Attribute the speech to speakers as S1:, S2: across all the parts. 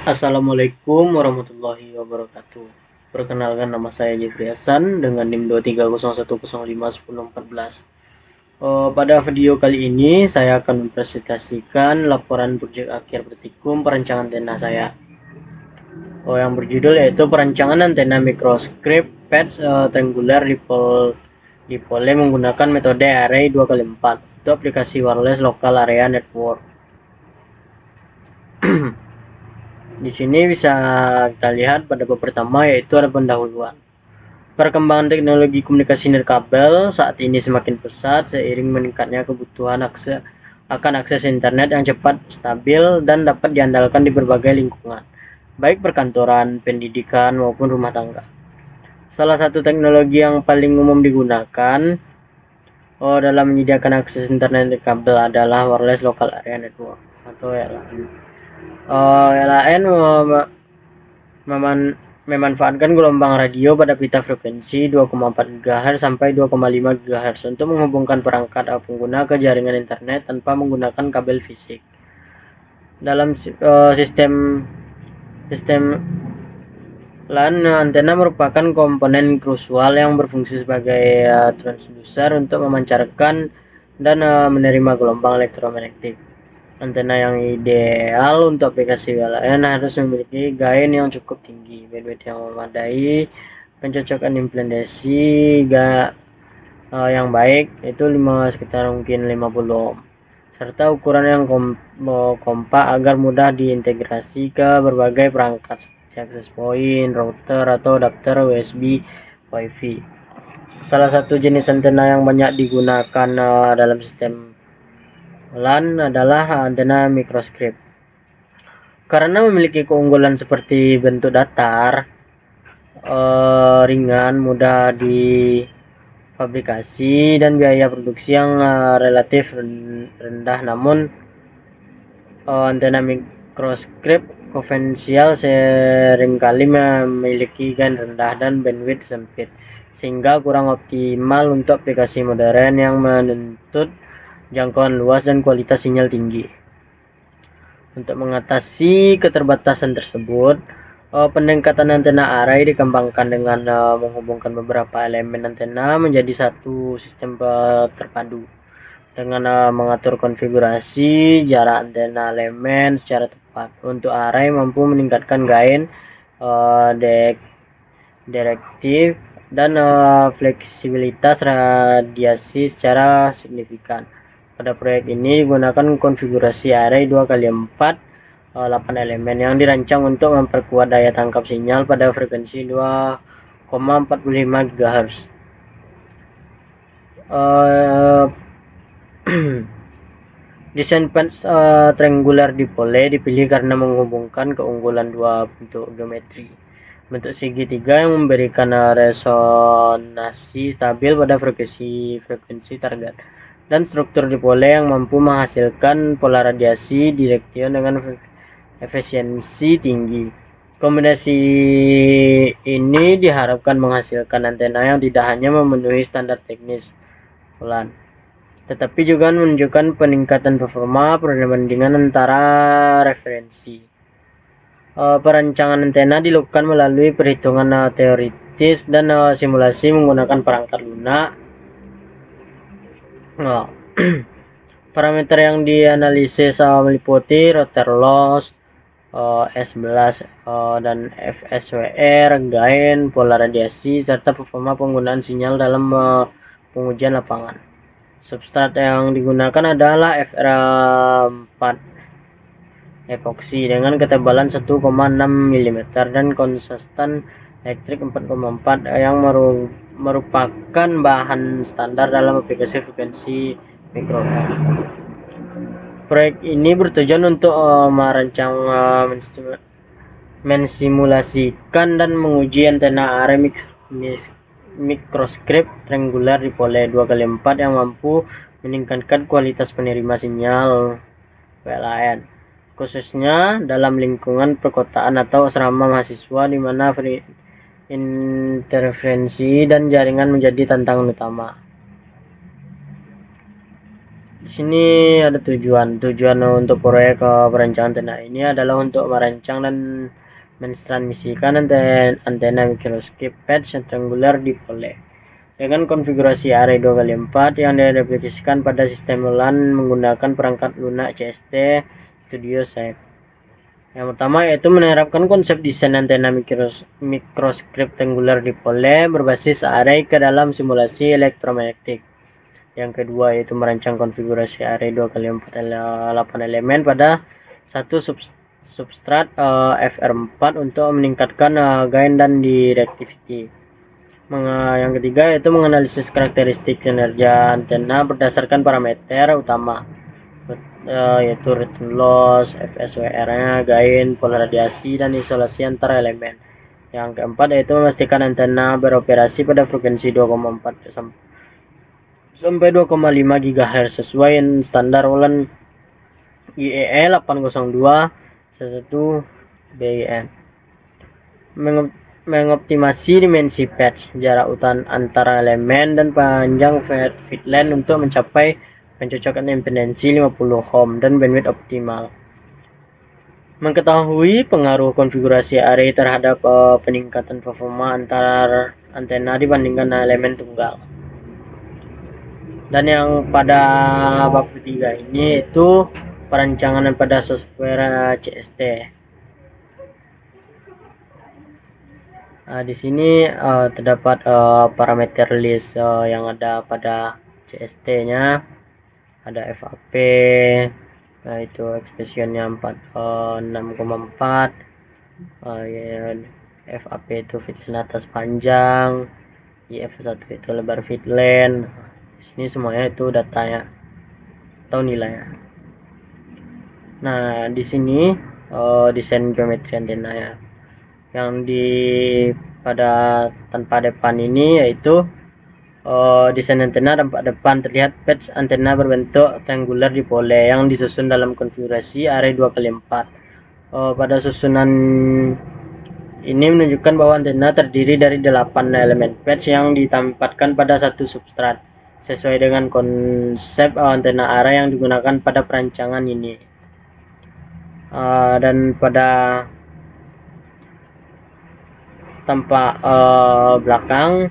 S1: Assalamualaikum warahmatullahi wabarakatuh. Perkenalkan, nama saya Jeffrey Hasan dengan NIM 23010510414. Pada video kali ini saya akan mempresentasikan laporan proyek akhir praktikum perancangan antena saya. Yang berjudul yaitu perancangan antena microstrip patch triangular dipole menggunakan metode array 2x4 untuk aplikasi wireless local area network. Di sini bisa kita lihat pada bab pertama yaitu ada pendahuluan. Perkembangan teknologi komunikasi nirkabel saat ini semakin pesat seiring meningkatnya kebutuhan akses internet yang cepat, stabil, dan dapat diandalkan di berbagai lingkungan, baik perkantoran, pendidikan, maupun rumah tangga. Salah satu teknologi yang paling umum digunakan dalam menyediakan akses internet nirkabel adalah Wireless Local Area Network atau WLAN. WLAN memanfaatkan gelombang radio pada pita frekuensi 2,4 GHz sampai 2,5 GHz untuk menghubungkan perangkat pengguna ke jaringan internet tanpa menggunakan kabel fisik. Dalam sistem LAN, antena merupakan komponen krusial yang berfungsi sebagai transducer untuk memancarkan dan menerima gelombang elektromagnetik. Antena yang ideal untuk aplikasi WLAN harus memiliki gain yang cukup tinggi, bandwidth yang memadai, pencocokan implementasi yang baik itu sekitar mungkin 50 ohm, serta ukuran yang kompak agar mudah diintegrasi ke berbagai perangkat seperti access point, router, atau adapter USB WiFi. Salah satu jenis antena yang banyak digunakan dalam sistem LAN adalah antena microstrip. Karena memiliki keunggulan seperti bentuk datar, ringan, mudah difabrikasi, dan biaya produksi yang relatif rendah, namun antena microstrip konvensional seringkali memiliki gain rendah dan bandwidth sempit, sehingga kurang optimal untuk aplikasi modern yang menuntut jangkauan luas dan kualitas sinyal tinggi. Untuk mengatasi keterbatasan tersebut, peningkatan antena array dikembangkan dengan menghubungkan beberapa elemen antena menjadi satu sistem terpadu dengan mengatur konfigurasi jarak antena elemen secara tepat. Untuk array mampu meningkatkan gain, direktif, dan fleksibilitas radiasi secara signifikan. Pada proyek ini digunakan konfigurasi array 2x4 8 elemen yang dirancang untuk memperkuat daya tangkap sinyal pada frekuensi 2,45 GHz. Desain patch triangular dipole dipilih karena menghubungkan keunggulan dua bentuk geometri. Bentuk segitiga yang memberikan resonansi stabil pada frekuensi target, dan struktur dipole yang mampu menghasilkan pola radiasi direktion dengan efisiensi tinggi. Kombinasi ini diharapkan menghasilkan antena yang tidak hanya memenuhi standar teknis LAN, tetapi juga menunjukkan peningkatan performa perbandingan antara referensi. Perancangan antena dilakukan melalui perhitungan teoritis dan simulasi menggunakan perangkat lunak. Parameter yang dianalisis meliputi rotor loss, S11 dan FSWR, gain, pola radiasi, serta performa penggunaan sinyal dalam pengujian lapangan. Substrat yang digunakan adalah FR4 epoksi dengan ketebalan 1,6 mm dan konsisten elektrik 4,4 yang merupakan bahan standar dalam aplikasi frekuensi mikrowave. Proyek ini bertujuan untuk merancang, mensimulasikan dan menguji antena array microstrip triangular dipole 2x4 yang mampu meningkatkan kualitas penerima sinyal WLAN, khususnya dalam lingkungan perkotaan atau asrama mahasiswa di mana interferensi dan jaringan menjadi tantangan utama. Di sini ada tujuan untuk proyek perancangan antena ini adalah untuk merancang dan mentransmisikan antena mikroskop patch rectangular dipole dengan konfigurasi array 2x4 yang direplikasikan pada sistem LAN menggunakan perangkat lunak CST Studio Set. Yang pertama yaitu menerapkan konsep desain antena mikroskop rectangular dipole berbasis array ke dalam simulasi elektromagnetik. Yang kedua yaitu merancang konfigurasi array 2x4 8 elemen pada satu substrat FR4 untuk meningkatkan gain dan directivity. Yang ketiga yaitu menganalisis karakteristik kinerja antena berdasarkan parameter utama yaitu return loss, FSWR-nya, gain, pola radiasi, dan isolasi antara elemen. Yang keempat yaitu memastikan antena beroperasi pada frekuensi 2,4 sampai 2,5 GHz sesuai standar ULAN IEE 802 11 BIN. Mengoptimasi dimensi patch, jarak antara elemen, dan panjang feed lane untuk mencapai pencocokan impedansi 50 ohm dan bandwidth optimal. Mengetahui pengaruh konfigurasi array terhadap peningkatan performa antara antena dibandingkan elemen tunggal. Dan yang pada bab ketiga ini itu perancangan pada software CST. Di sini terdapat parameter list yang ada pada CST-nya. Ada FAP, itu ekspresionnya 6,4. FAP itu feed lane atas panjang, IF1 itu lebar feed lane. Di sini semuanya itu datanya atau nilainya. Nah, di sini desain geometri antena ya. Yang pada tanpa depan ini yaitu desain antena tampak depan terlihat patch antena berbentuk triangular dipole yang disusun dalam konfigurasi array 2x4. Pada susunan ini menunjukkan bahwa antena terdiri dari 8 elemen patch yang ditempatkan pada satu substrat sesuai dengan konsep antena array yang digunakan pada perancangan ini. Dan pada tampak belakang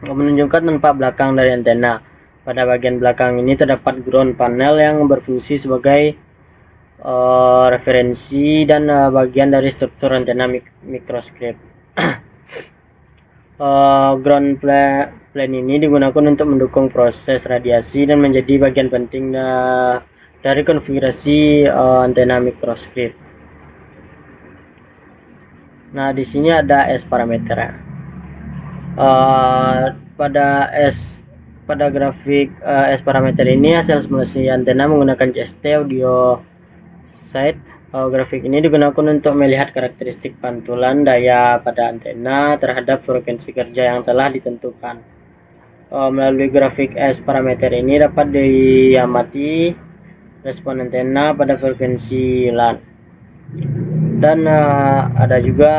S1: menunjukkan tampak belakang dari antena. Pada bagian belakang ini terdapat ground panel yang berfungsi sebagai referensi dan bagian dari struktur antena mikroskop. Ground plane ini digunakan untuk mendukung proses radiasi dan menjadi bagian penting dari konfigurasi antena mikroskop. Nah, di sini ada S parameter. Pada grafik S parameter ini hasil simulasi antena menggunakan CST audio site. Grafik ini digunakan untuk melihat karakteristik pantulan daya pada antena terhadap frekuensi kerja yang telah ditentukan. Melalui grafik S parameter ini dapat diamati respon antena pada frekuensi LAN. Dan ada juga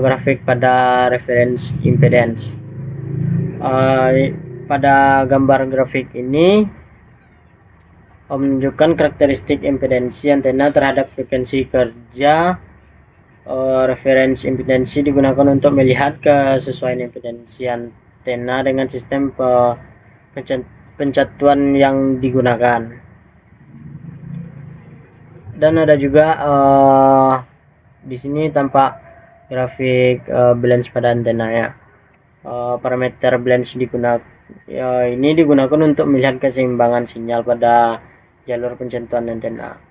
S1: grafik pada reference impedance. Pada gambar grafik ini menunjukkan karakteristik impedansi antena terhadap frekuensi kerja. Reference impedansi digunakan untuk melihat kesesuaian impedansi antena dengan sistem pencatuan yang digunakan. Dan ada juga di sini tampak grafik balance pada antena ya. Parameter balance ini digunakan untuk melihat keseimbangan sinyal pada jalur pencatuan antena,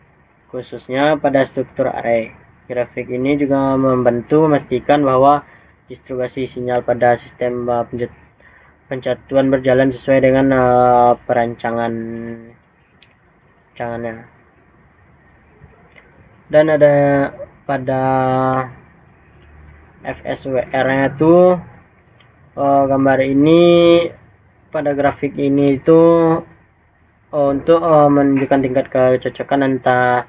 S1: khususnya pada struktur array. Grafik ini juga membantu memastikan bahwa distribusi sinyal pada sistem pencatuan berjalan sesuai dengan perancangannya. Dan ada pada FSWR-nya itu gambar ini pada grafik ini itu untuk menunjukkan tingkat kecocokan antara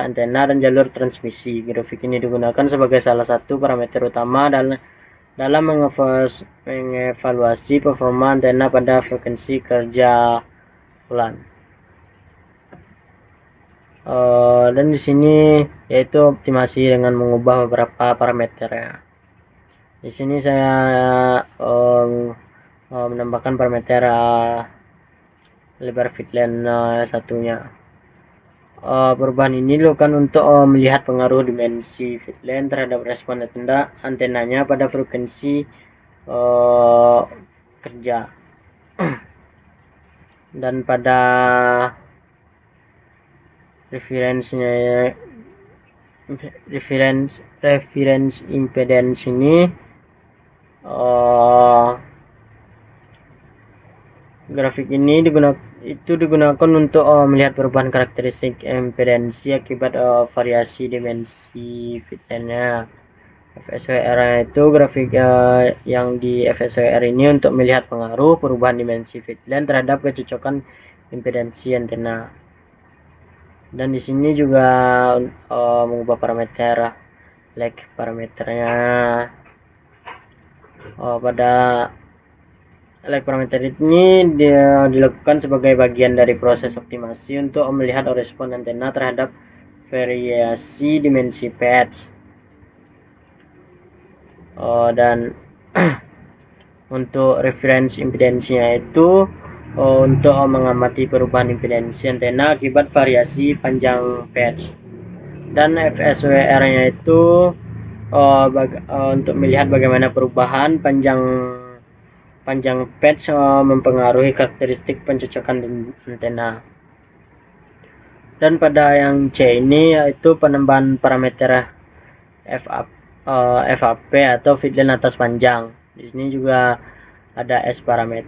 S1: antena dan jalur transmisi. Grafik ini digunakan sebagai salah satu parameter utama dalam mengevaluasi performa antena pada frekuensi kerja bulan. Dan di sini yaitu optimasi dengan mengubah beberapa parameternya. Di sini saya menambahkan parameter lebar feedline satunya. Perubahan ini dilakukan untuk melihat pengaruh dimensi feedline terhadap respon antenanya pada frekuensi kerja. Dan pada reference impedance ini grafik ini digunakan untuk melihat perubahan karakteristik impedansi akibat variasi dimensi feedline-nya. FSWR itu grafik yang di FSWR ini untuk melihat pengaruh perubahan dimensi feedline terhadap kecocokan impedansi antena. Dan di sini juga mengubah parameter lag parameternya. Pada lag parameter ini dilakukan sebagai bagian dari proses optimasi untuk melihat respon antena terhadap variasi dimensi patch. Dan untuk reference impedansinya itu untuk mengamati perubahan impedansi antena akibat variasi panjang patch. Dan FSWR-nya itu untuk melihat bagaimana perubahan panjang patch mempengaruhi karakteristik pencocokan antena. Dan pada yang C ini yaitu penambahan parameter FAP atau feedline atas panjang. Di sini juga ada S parameter,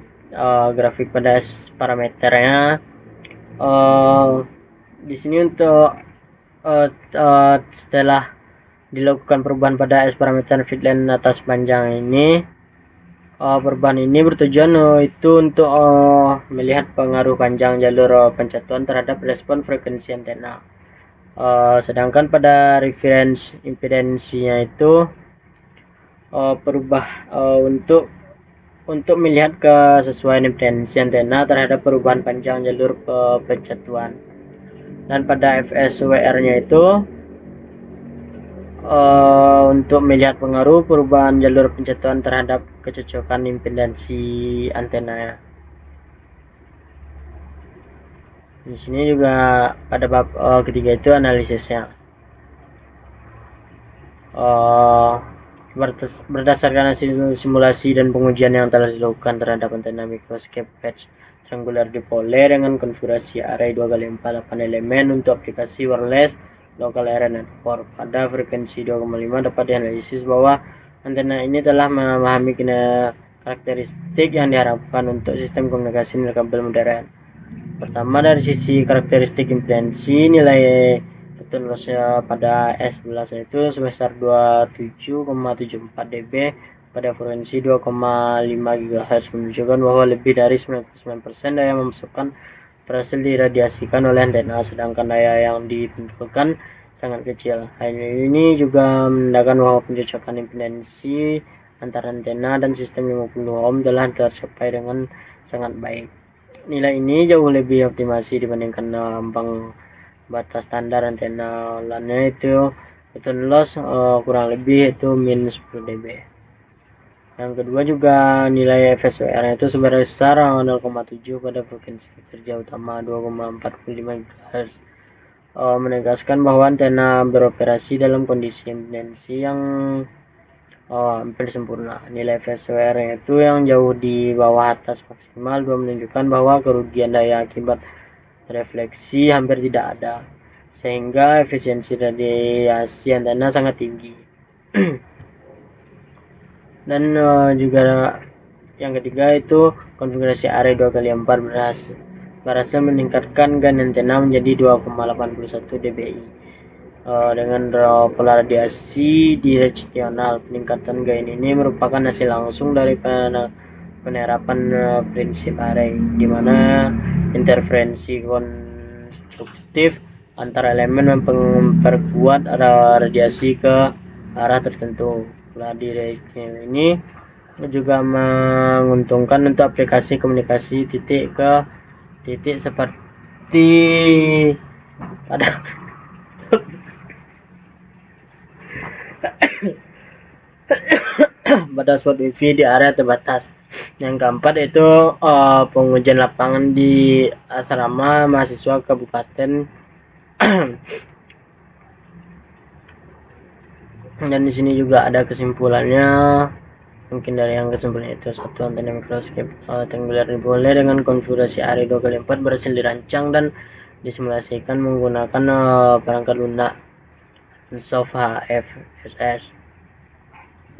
S1: grafik pada S parameternya. Di sini untuk setelah dilakukan perubahan pada S parameter feedline atas panjang ini, perubahan ini bertujuan itu untuk melihat pengaruh panjang jalur pencatuan terhadap respon frekuensi antena. Sedangkan pada reference impedansinya itu untuk melihat kesesuaian impedansi antena terhadap perubahan panjang jalur pencatuan. Dan pada FSWR-nya itu untuk melihat pengaruh perubahan jalur pencatuan terhadap kecocokan impedansi antena. Di sini juga pada bab ketiga itu analisisnya. Berdasarkan hasil simulasi dan pengujian yang telah dilakukan terhadap antena microscape patch triangular dipole dengan konfigurasi array 2x4 8 elemen untuk aplikasi wireless local area network pada frekuensi 2,5 dapat dianalisis bahwa antena ini telah memahami karakteristik yang diharapkan untuk sistem komunikasi nirkabel modern. Pertama, dari sisi karakteristik impedansi, nilai return loss-nya pada S11 itu sebesar 27,74 dB pada frekuensi 2,5 GHz, menunjukkan bahwa lebih dari 99% daya memasukkan berhasil diradiasikan oleh antena, sedangkan daya yang dipantulkan sangat kecil. Hal ini juga menandakan bahwa pencocokan impedansi antara antena dan sistem 50 ohm telah tercapai dengan sangat baik. Nilai ini jauh lebih optimasi dibandingkan ambang batas standar antena lainnya, itu return loss kurang lebih itu min 10 dB. Yang kedua juga nilai FSWR itu sebesar 0,7 pada frekuensi kerja utama 2,45 GHz, menegaskan bahwa antena beroperasi dalam kondisi impedansi yang hampir sempurna. Nilai FSWR itu yang jauh di bawah atas maksimal 2 menunjukkan bahwa kerugian daya akibat refleksi hampir tidak ada, sehingga efisiensi radiasi antena sangat tinggi. Dan juga yang ketiga itu konfigurasi array 2x4 berhasil meningkatkan gain antena menjadi 2,81 dBi dengan pola radiasi direksional. Peningkatan gain ini merupakan hasil langsung dari penerapan prinsip array, di mana interferensi konstruktif antara elemen memperkuat radiasi ke arah tertentu. Pola direksional ini juga menguntungkan untuk aplikasi komunikasi titik ke titik seperti pada pada spot wifi di area terbatas. Yang keempat itu pengujian lapangan di asrama mahasiswa kabupaten. Dan di sini juga ada kesimpulannya. Mungkin dari yang kesimpulan itu, satu, antena mikroskop triangular boleh dengan konfigurasi array 2x4 berhasil dirancang dan disimulasikan menggunakan perangkat lunak Soft HFSS.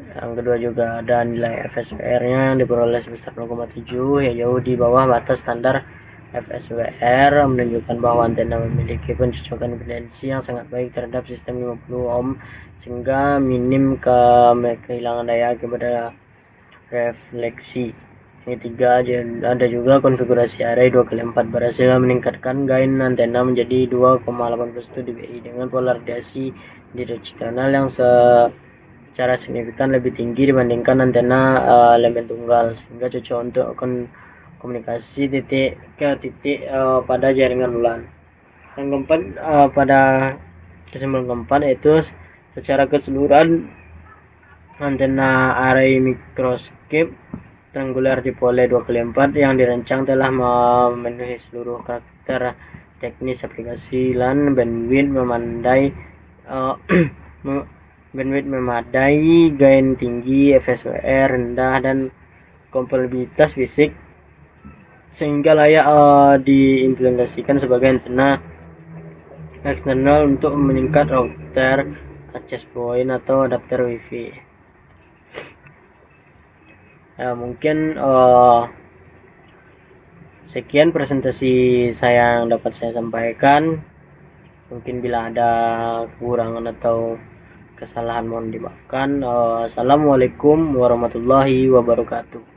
S1: Yang kedua juga ada nilai FSWR-nya yang diperoleh sebesar 0,7, ya jauh di bawah batas standar FSWR, menunjukkan bahwa antena memiliki pencocokan impedansi yang sangat baik terhadap sistem 50 ohm sehingga minim kehilangan daya akibat refleksi. Yang ketiga, ada juga konfigurasi array 2x4 berhasil meningkatkan gain antena menjadi 2,81 dBi dengan pola radiasi directional yang secara signifikan lebih tinggi dibandingkan antena elemen tunggal, sehingga cocok untuk komunikasi titik ke titik pada jaringan LAN. Yang keempat, pada kesimpulan keempat yaitu secara keseluruhan antena array mikroskop triangular dipole 2x4 yang dirancang telah memenuhi seluruh karakter teknis aplikasi LAN, bandwidth memadai, gain tinggi, FSWR rendah, dan kompatibilitas fisik sehingga layak diimplementasikan sebagai antena eksternal untuk meningkat router, access point, atau adapter wifi. Ya, mungkin sekian presentasi saya yang dapat saya sampaikan. Mungkin bila ada kekurangan atau kesalahan mohon dimaafkan. Assalamualaikum warahmatullahi wabarakatuh.